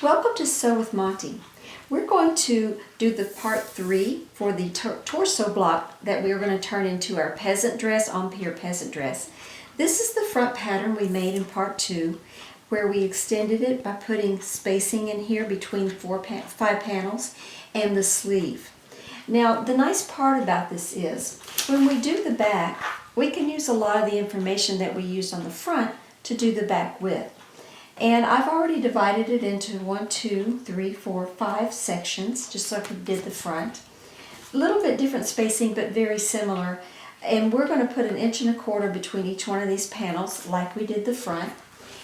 Welcome to Sew with Monty. We're going to do the part 3 for the torso block that we're going to turn into our peasant dress, Empire Peasant Dress. This is the front pattern we made in part 2, where we extended it by putting spacing in here between 5 panels and the sleeve. Now, the nice part about this is when we do the back, we can use a lot of the information that we used on the front to do the back with. And I've already divided it into 1, 2, 3, 4, 5 sections, just like we did the front. A little bit different spacing, but very similar. And we're going to put 1 1/4 inches between each one of these panels, like we did the front.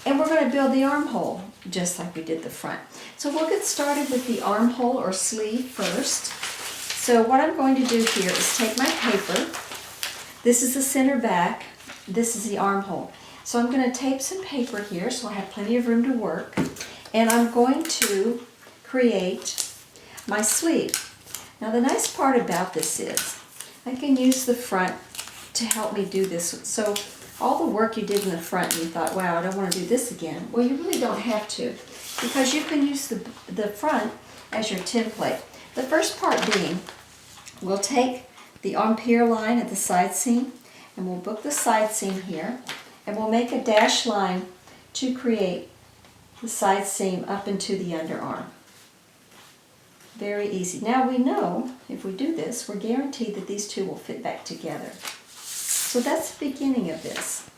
And we're going to build the armhole, just like we did the front. So we'll get started with the armhole or sleeve first. So what I'm going to do here is take my paper. This is the center back. This is the armhole. So I'm going to tape some paper here so I have plenty of room to work. And I'm going to create my sleeve. Now the nice part about this is I can use the front to help me do this. So all the work you did in the front and you thought, wow, I don't want to do this again. Well, you really don't have to, because you can use the front as your template. The first part being, we'll take the empire line at the side seam and we'll book the side seam here. And we'll make a dashed line to create the side seam up into the underarm. Very easy. Now we know if we do this, we're guaranteed that these two will fit back together. So that's the beginning of this.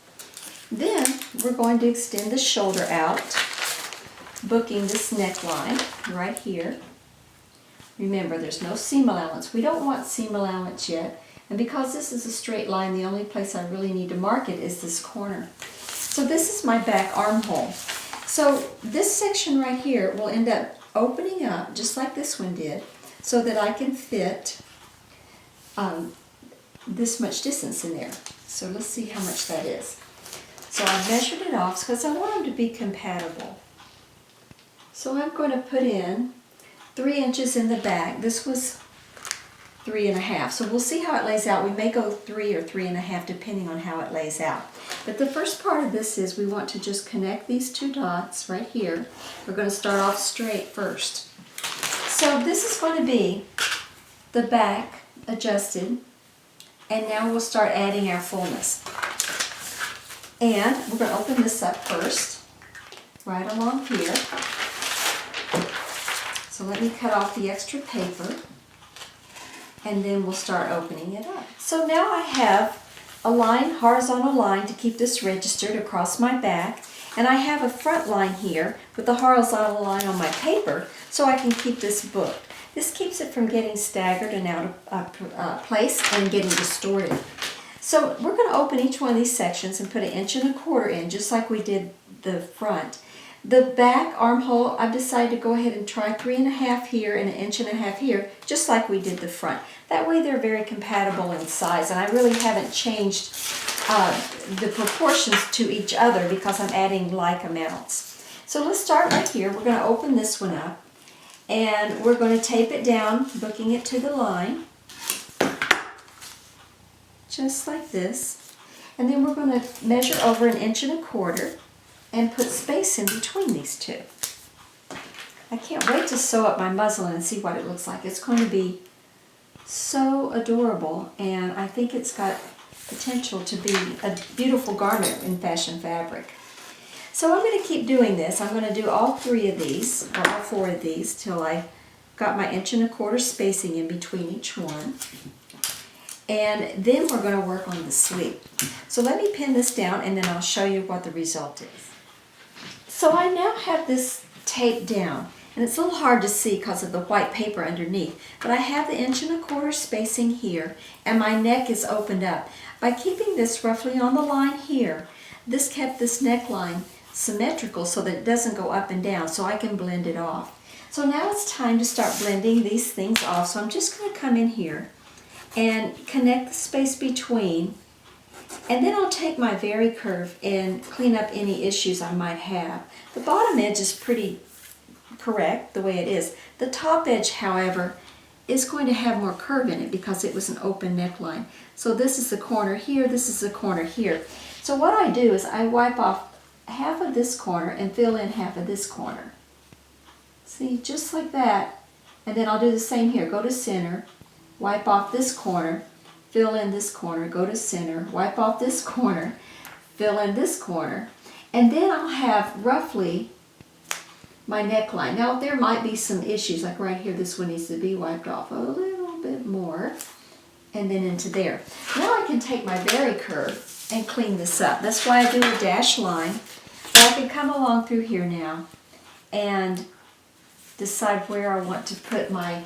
Then we're going to extend the shoulder out, booking this neckline right here. Remember, there's no seam allowance. We don't want seam allowance yet. And because this is a straight line, the only place I really need to mark it is this corner. So this is my back armhole. So this section right here will end up opening up, just like this one did, so that I can fit this much distance in there. So let's see how much that is. So I measured it off because I want them to be compatible. So I'm going to put in 3 inches in the back. This was 3.5. So we'll see how it lays out. We may go 3 or 3.5 depending on how it lays out. But the first part of this is we want to just connect these 2 dots right here. We're going to start off straight first. So this is going to be the back adjusted, and now we'll start adding our fullness. And we're going to open this up first, right along here. So let me cut off the extra paper, and then we'll start opening it up. So now I have a line, horizontal line, to keep this registered across my back, and I have a front line here with the horizontal line on my paper so I can keep this booked. This keeps it from getting staggered and out of place and getting distorted. So we're going to open each one of these sections and put 1 1/4 inches in, just like we did the front. The back armhole, I've decided to go ahead and try 3.5 here and 1.5 inches here, just like we did the front. That way they're very compatible in size, and I really haven't changed the proportions to each other because I'm adding like amounts. So let's start right here. We're going to open this one up, and we're going to tape it down, booking it to the line, just like this. And then we're going to measure over 1.25 inches and put space in between these 2. I can't wait to sew up my muslin and see what it looks like. It's going to be so adorable, and I think it's got potential to be a beautiful garment in fashion fabric. So I'm going to keep doing this. I'm going to do all 3 of these, or all 4 of these, till I got my 1.25 inches spacing in between each one. And then we're going to work on the sleeve. So let me pin this down, and then I'll show you what the result is. So I now have this taped down, and it's a little hard to see because of the white paper underneath, but I have the 1.25 inches spacing here, and my neck is opened up. By keeping this roughly on the line here, this kept this neckline symmetrical so that it doesn't go up and down, so I can blend it off. So now it's time to start blending these things off. So I'm just going to come in here and connect the space between, and then I'll take my Very Curve and clean up any issues I might have. The bottom edge is pretty correct the way it is. The top edge, however, is going to have more curve in it because it was an open neckline. So this is the corner here, this is the corner here. So what I do is I wipe off half of this corner and fill in half of this corner. See, just like that. And then I'll do the same here. Go to center, wipe off this corner, fill in this corner, go to center, wipe off this corner, fill in this corner, and then I'll have roughly my neckline. Now there might be some issues, like right here, this one needs to be wiped off a little bit more, and then into there. Now I can take my vary curve and clean this up. That's why I do a dashed line. But I can come along through here now and decide where I want to put my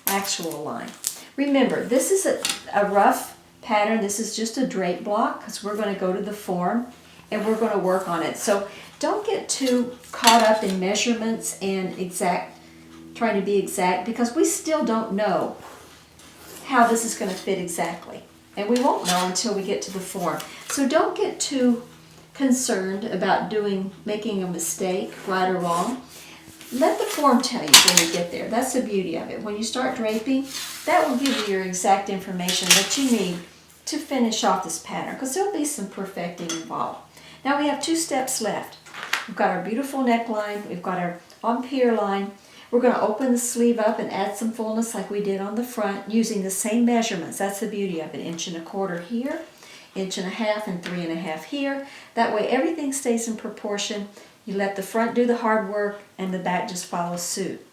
actual line. Remember, this is a rough pattern. This is just a drape block because we're going to go to the form and we're going to work on it. So don't get too caught up in measurements and trying to be exact, because we still don't know how this is going to fit exactly. And we won't know until we get to the form. So don't get too concerned about making a mistake, right or wrong. Let the form tell you when you get there. That's the beauty of it. When you start draping, that will give you your exact information that you need to finish off this pattern, because there'll be some perfecting involved. Now we have 2 steps left. We've got our beautiful neckline. We've got our empire line. We're going to open the sleeve up and add some fullness like we did on the front using the same measurements. That's the beauty of it. 1.25 inches here, 1.5 inches, and 3.5 inches here. That way everything stays in proportion. You let the front do the hard work and the back just follows suit.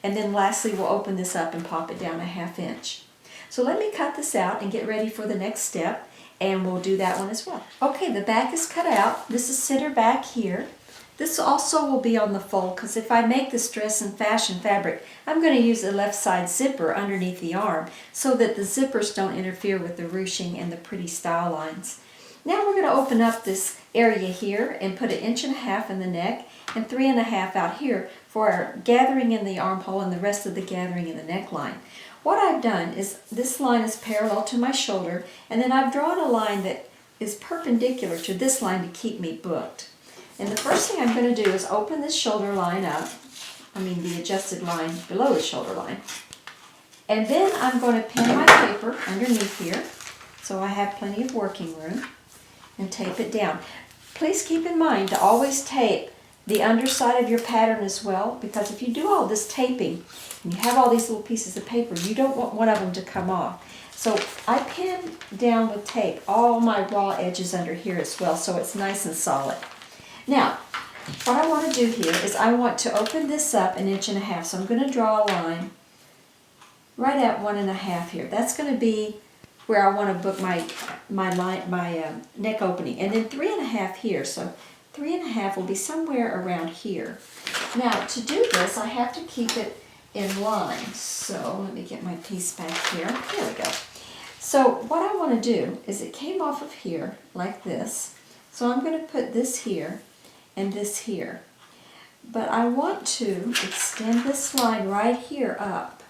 And then lastly, we'll open this up and pop it down 1/2 inch. So let me cut this out and get ready for the next step, and we'll do that one as well. Okay, the back is cut out. This is center back here. This also will be on the fold, because if I make this dress in fashion fabric, I'm going to use the left side zipper underneath the arm so that the zippers don't interfere with the ruching and the pretty style lines. Now we're going to open up this area here and put 1.5 inches in the neck and 3.5 inches out here for our gathering in the armhole and the rest of the gathering in the neckline. What I've done is this line is parallel to my shoulder, and then I've drawn a line that is perpendicular to this line to keep me booked. And the first thing I'm going to do is open this shoulder line up, the adjusted line below the shoulder line. And then I'm going to pin my paper underneath here so I have plenty of working room, and tape it down. Please keep in mind to always tape the underside of your pattern as well, because if you do all this taping and you have all these little pieces of paper, you don't want one of them to come off. So I pin down with tape all my raw edges under here as well, so it's nice and solid. Now, what I want to do here is I want to open this up 1.5 inches. So I'm going to draw a line right at 1.5 inches here. That's going to be where I want to book my neck opening, and then 3.5 inches here. So 3.5 inches will be somewhere around here. Now to do this, I have to keep it in line. So let me get my piece back here. Here we go. So what I want to do is, it came off of here like this. So I'm going to put this here and this here. But I want to extend this line right here up,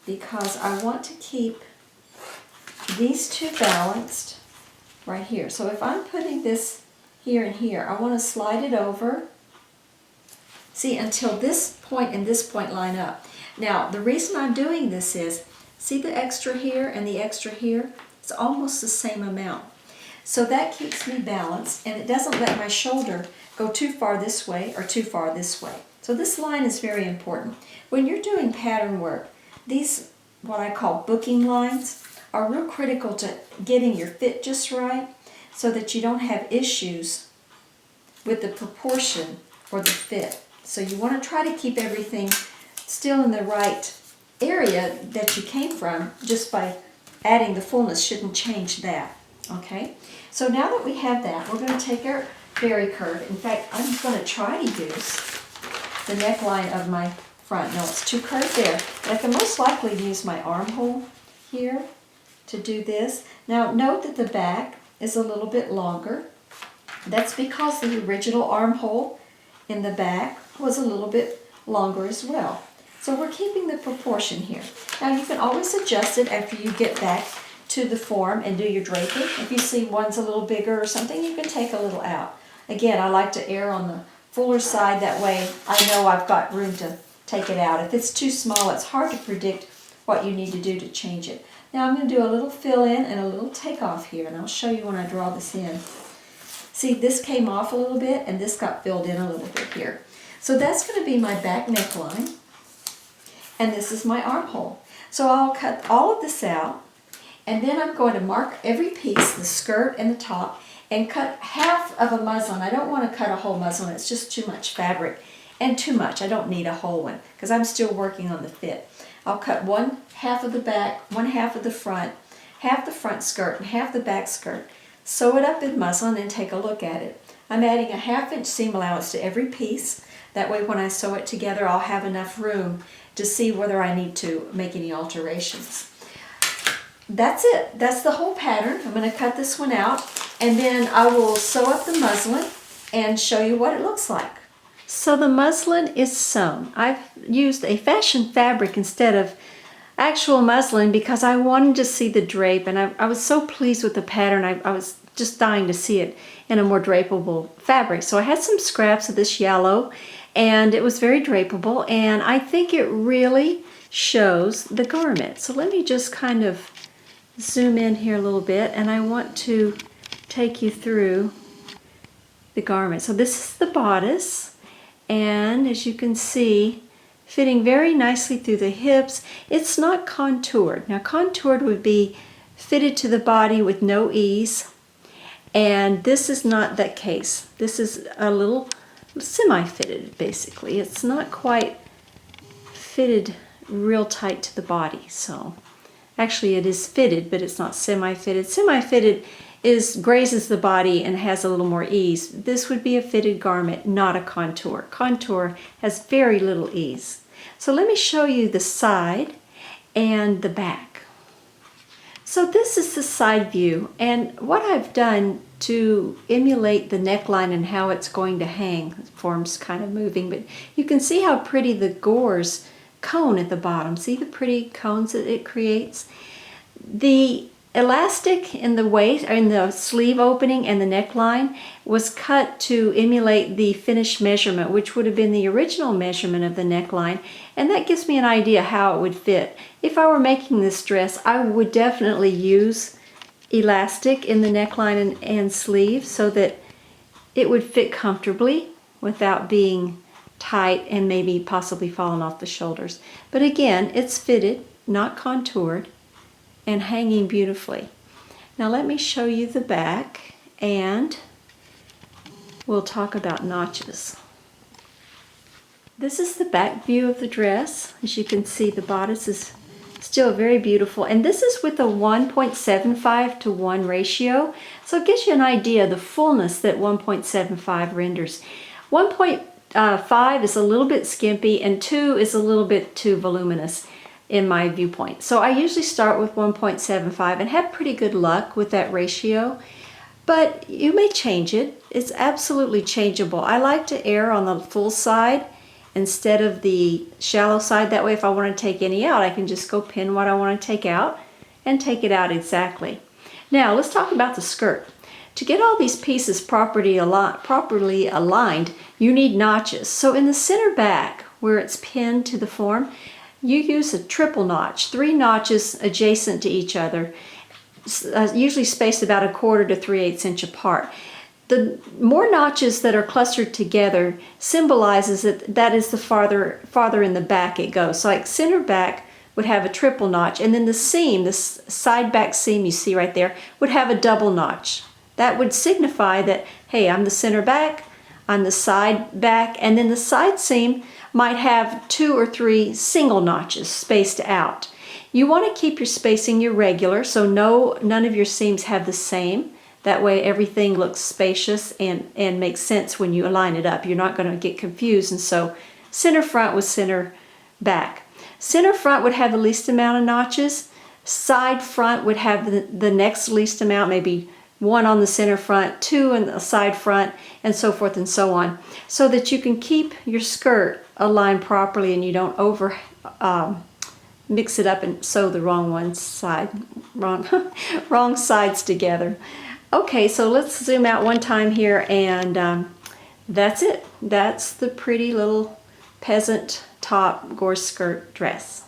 because I want to keep these two balanced right here. So if I'm putting this here and here, I want to slide it over, see, until this point and this point line up. Now, the reason I'm doing this is, see the extra here and the extra here? It's almost the same amount. So that keeps me balanced, and it doesn't let my shoulder go too far this way or too far this way. So this line is very important. When you're doing pattern work, these, what I call booking lines, are real critical to getting your fit just right, so that you don't have issues with the proportion or the fit. So you want to try to keep everything still in the right area that you came from. Just by adding the fullness shouldn't change that. Okay, so now that we have that, we're going to take our vary curve. In fact, I'm going to try to use the neckline of my front. No, it's too curved there. But I can most likely use my armhole here to do this. Now note that the back is a little bit longer. That's because the original armhole in the back was a little bit longer as well. So we're keeping the proportion here. Now you can always adjust it after you get back to the form and do your draping. If you see one's a little bigger or something, you can take a little out. Again, I like to err on the fuller side, that way I know I've got room to take it out. If it's too small, it's hard to predict what you need to do to change it. Now I'm going to do a little fill in and a little take off here, and I'll show you when I draw this in. See, this came off a little bit and this got filled in a little bit here. So that's going to be my back neckline, and this is my armhole. So I'll cut all of this out, and then I'm going to mark every piece, the skirt and the top, and cut half of a muslin. I don't want to cut a whole muslin, it's just too much fabric and too much. I don't need a whole one because I'm still working on the fit. I'll cut one half of the back, one half of the front, half the front skirt and half the back skirt. Sew it up in muslin and take a look at it. I'm adding a 1/2 inch seam allowance to every piece. That way when I sew it together, I'll have enough room to see whether I need to make any alterations. That's it. That's the whole pattern. I'm going to cut this one out, and then I will sew up the muslin and show you what it looks like. So the muslin is sewn. I've used a fashion fabric instead of actual muslin because I wanted to see the drape, and I was so pleased with the pattern. I was just dying to see it in a more drapeable fabric. So I had some scraps of this yellow, and it was very drapeable, and I think it really shows the garment. So let me just kind of zoom in here a little bit, and I want to take you through the garment. So this is the bodice, and as you can see, fitting very nicely through the hips. It's not contoured. Now contoured would be fitted to the body with no ease, and this is not that case. This is a little semi-fitted basically. It's not quite fitted real tight to the body. So actually it is fitted, but it's not semi-fitted. Semi-fitted is grazes the body and has a little more ease. This would be a fitted garment, not a contour. Contour has very little ease. So let me show you the side and the back. So this is the side view, and what I've done to emulate the neckline and how it's going to hang, the form's kind of moving, but you can see how pretty the gauze cone at the bottom. See the pretty cones that it creates? The elastic in the waist, or in the sleeve opening and the neckline, was cut to emulate the finished measurement, which would have been the original measurement of the neckline, and that gives me an idea how it would fit. If I were making this dress, I would definitely use elastic in the neckline and sleeve so that it would fit comfortably without being tight and maybe possibly falling off the shoulders. But again, it's fitted, not contoured, and hanging beautifully. Now let me show you the back, and we'll talk about notches. This is the back view of the dress. As you can see, the bodice is still very beautiful, and this is with a 1.75 to 1 ratio, so it gives you an idea of the fullness that 1.75 renders. 1.5 is a little bit skimpy, and 2 is a little bit too voluminous in my viewpoint. So I usually start with 1.75 and have pretty good luck with that ratio, but you may change it. It's absolutely changeable. I like to err on the full side instead of the shallow side. That way if I want to take any out, I can just go pin what I want to take out and take it out exactly. Now let's talk about the skirt. To get all these pieces properly aligned, you need notches. So in the center back, where it's pinned to the form, you use a triple notch, 3 notches adjacent to each other, usually spaced about 1/4 to 3/8 inch apart. The more notches that are clustered together symbolizes that is the farther in the back it goes. So like center back would have a triple notch, and then the seam, this side back seam you see right there, would have a double notch. That would signify that, hey, I'm the center back, I'm the side back, and then the side seam might have 2 or 3 single notches spaced out. You want to keep your spacing irregular, so none of your seams have the same. That way everything looks spacious and makes sense when you align it up. You're not going to get confused, and so center front with center back. Center front would have the least amount of notches. Side front would have the next least amount, maybe 1 on the center front, 2 in the side front, and so forth and so on, so that you can keep your skirt aligned properly and you don't over mix it up and sew the wrong sides together. Okay, so let's zoom out one time here, and that's it. That's the pretty little peasant top gauze skirt dress.